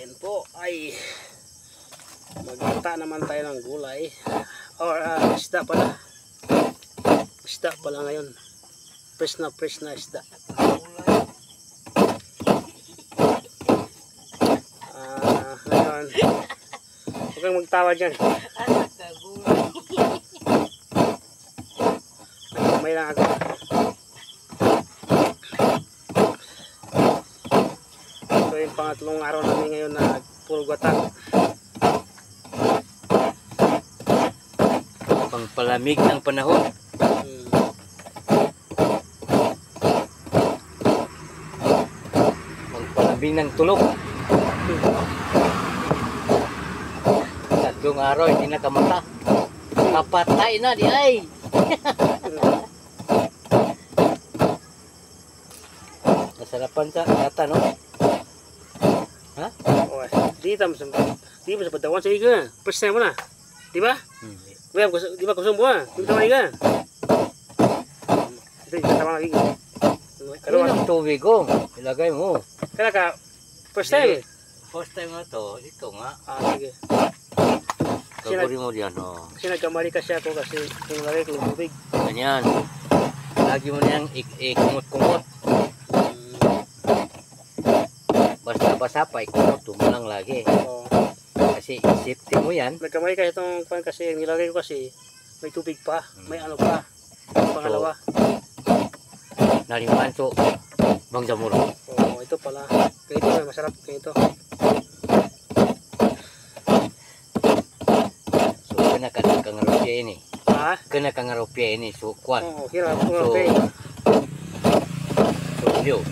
Ngayon po ay magkita naman tayo ng gulay or isda pala. Isda pala ngayon. Fresh na isda. Ngayon, huwag kang magtawa dyan. May lang ako. Ito yung pangatlong araw namin ngayon na puro gata. Pangpalamig ng panahon. Pangpalamig ng tulog. Tatlong araw hindi nakamata. Kapatay na di ay. Nasarapan sa kata no? Ha? Oh, di mo sa patawan sa iga. First time mo na. Di ba? Di ba kusong buwan? Di ba iga? Ito yung tama lagi. Ano ang tubig ko? Ilagay mo. Kaya ka, first time. First time na to. Ito nga. Sige. Gagawin mo diyan. Kasi nagkamali kasi ako kasi kung lagay ko yung tubig. Ganyan. Lagi mo niyang ikumot-kumot. Basta-basa pa, ikumot mo lang lagi. Kasi safety mo yan. Nagkamali kasi itong pan kasi nilagay ko kasi may tubig pa. May ano pa. Pangalawa. Naliman so bang jamuro. Ito pala. Ganito may masarap. Ganito. So kena kang rupya ini. Ha? Kena kang rupya ini. So kuan. Hirap. So yun.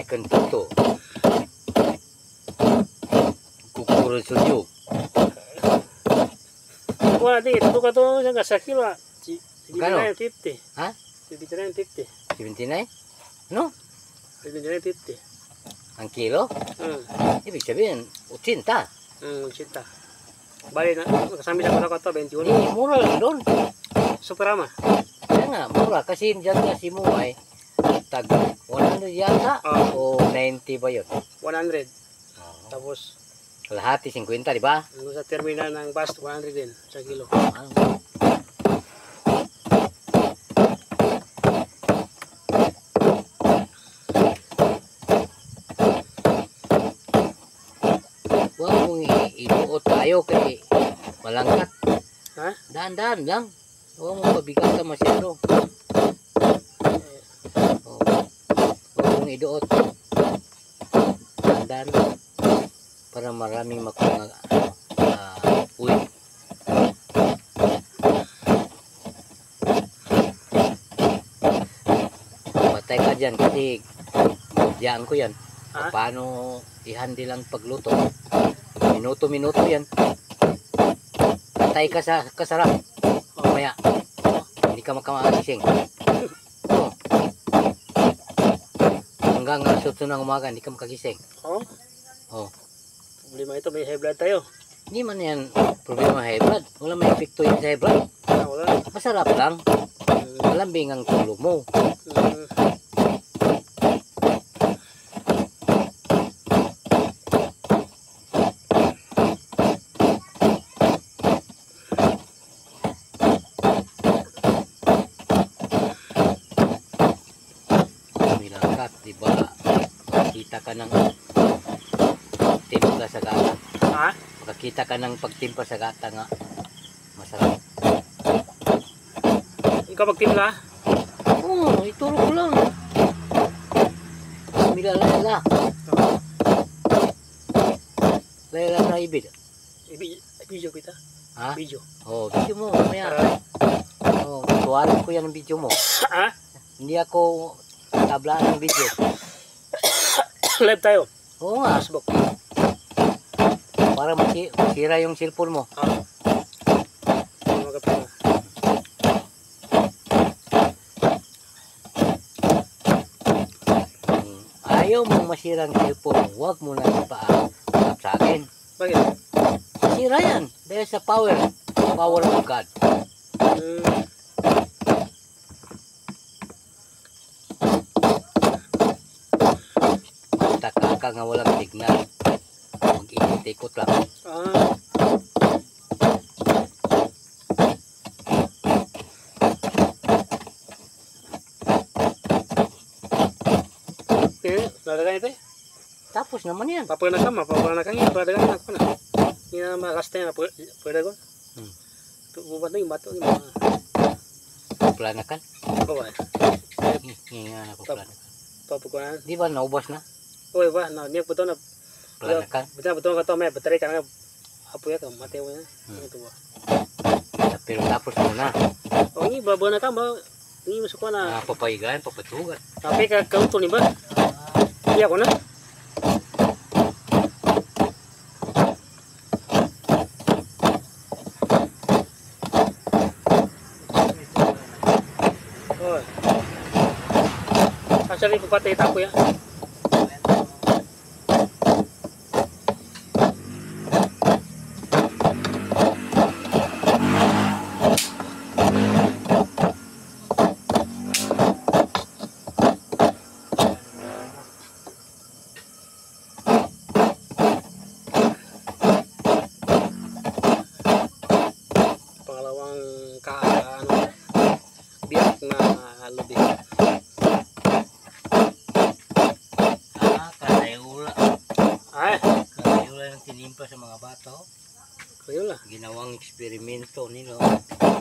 Kentuto kukuro suyo wala di ito ka to sa kilo 79.50 ha? 79.50 79? no? 79.50 ang kilo? ibig sabihin 80 bali na kasama sa ko to 21 mura lang doon superama kaya nga mura kasi dyan kasi mo ay tag 100 yata o 90 ba yun? 100 tapos kalahati 50 di ba? Sa terminal ng bus 100 din sa kilo huwag mong ibuot tayo kasi malangkat ha? Daan-daan lang huwag mong pabigatan masyado iduot dan para maraming makuha uwi patay ka dyan kasi diyan ko yan paano i-handle ang pagluto minuto-minuto yan patay ka sa kasarap mamaya hindi ka makamagising hanggang susunod ng umaga, hindi ka makagising. Problema ito, may high blood tayo. Hindi man yan problema high blood. Wala may epekto yan sa high blood. Wala. Masarap lang. Malambing ang tulog mo. Diba makakita ka ng timpla sa gata makakita ka ng pagtimpla sa gata nga masarap ikaw magtimpla? Ituro ko lang milala lala na ibig video kita? Video? Video mo mamaya tuwarin ko yan ang video mo hindi ako tablaan ng video. Live tayo. Oo nga. Facebook. Para masira yung cellphone mo. Ayaw mong masira ang cellphone, huwag mo na ipaap sa akin. Bakit? Masira yan. Dahil sa power of God. bangka nga walang signal. Mag-ikot-ikot lang. Ah. Nadagan ito eh. Tapos naman yan. Papagana ka, mapapagana ka nga. Padagan ako na. Hindi na makasta yan. Padagan. Bubat na yung bato. Planakan. Bawa. Nga ako planakan. Papagana. Di ba naubos na? Uy ba, niya po ito na. Planakan. Betul ka ito may battery ka na. Apo ya ka, mati mo yan. Ito ba. Pero tapos muna. O nga, baba na ka ba? Hindi mo suko na. Papayigan, papatugan. Tapi ka kauto ni ba? Iya ko na. Oh. Asali ko patay tapo ya. Biyak na lubid. Kanayula. Ay, Kanayula yung tinimpa sa mga bata. kayo lang. Ginawang eksperimento nila.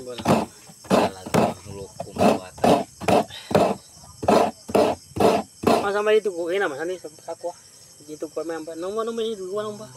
Wala. Talagang lukong mga bata. Masama dito ko naman hani sa ako. Dito ko may amba. Nung ano may dito ko ba?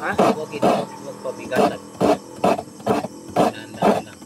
Ha? Huwag ito magpabigatan. Dahan-dahan lang.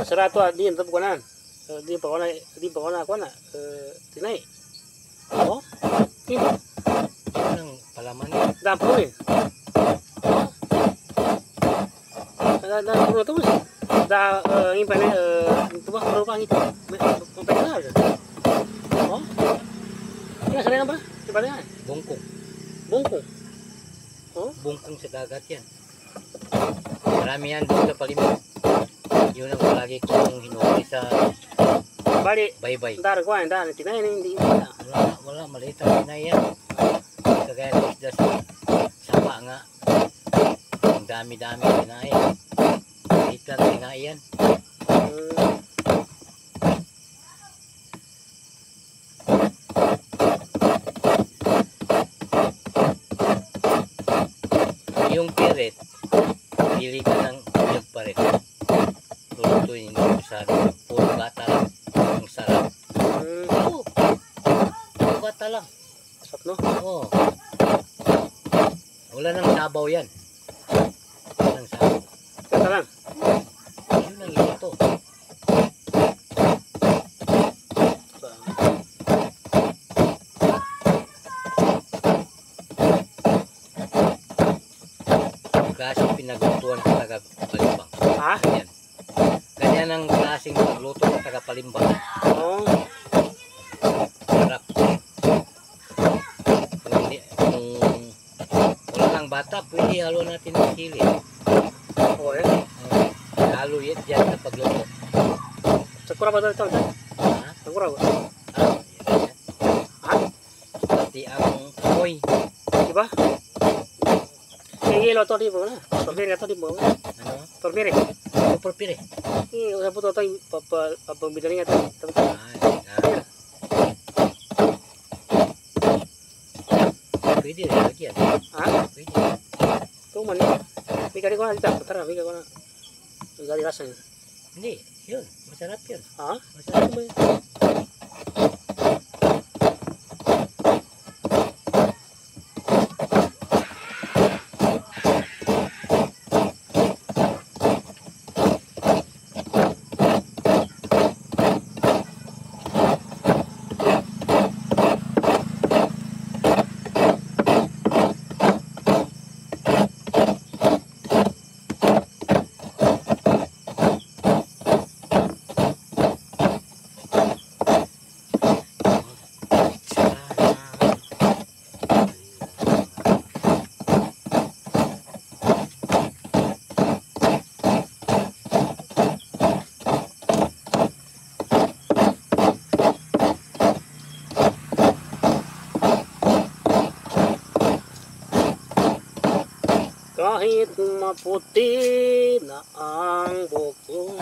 Serato di entap ko na. Di pa ko na ako na. Tinay. Oh? Ini Yan ang palaman niya. dapur ni. Ada puro tu sih. Da ini pa ni itu ba puro pa itu. Sampai na. Oh? Ini sering apa? Di mana? Bungkong. Bungkung. Oh? Bungkong sa dagat yan. Marami yan doon sa Palimon. Yun ang palagi kong hinuhuli sa Balik. baybay. Ntar ko anda tinay ni hindi. Wala, maliit ang tinay yan. Kagaya ng isda sa sapa nga. Ang dami-dami tinay. Maliit lang tinay yan. Yung pirit, pili ka ng ilag pa rin. Lulutuin mo sa puro gata lang. Ang sarap. Oo. Puro gata lang. Sarap no? Oo. Wala nang sabaw yan. Wala nang sabaw. Kata lang. Yun ang ito. Klaseng pinaglutuan sa taga-Palimbang. Ha? Ganyan. Ganyan ang klaseng pagluto sa taga-Palimbang. Oh. Sarap. Kung wala nang bata, pwede halo natin ng sili. Oh ya. Halo yan dyan sa pagluto. Sakura ba ito? Ha? Sakura ba? Yan. Ha? Pati ang amoy. Diba? Sige Kilo to di mo na. Tornire to di mo na. Ano? Tornire. Super pire. Usap po to tayo papagbidari nga to. Ay, pwede rin lagyan. Ha? Pwede. Ito man eh. Bigari ko na dito. Tara, bigari ko na. Bigari rasa yun. Hindi, yun. Masarap yun. Ha? Masarap mo yun. Kahit maputi na ang buko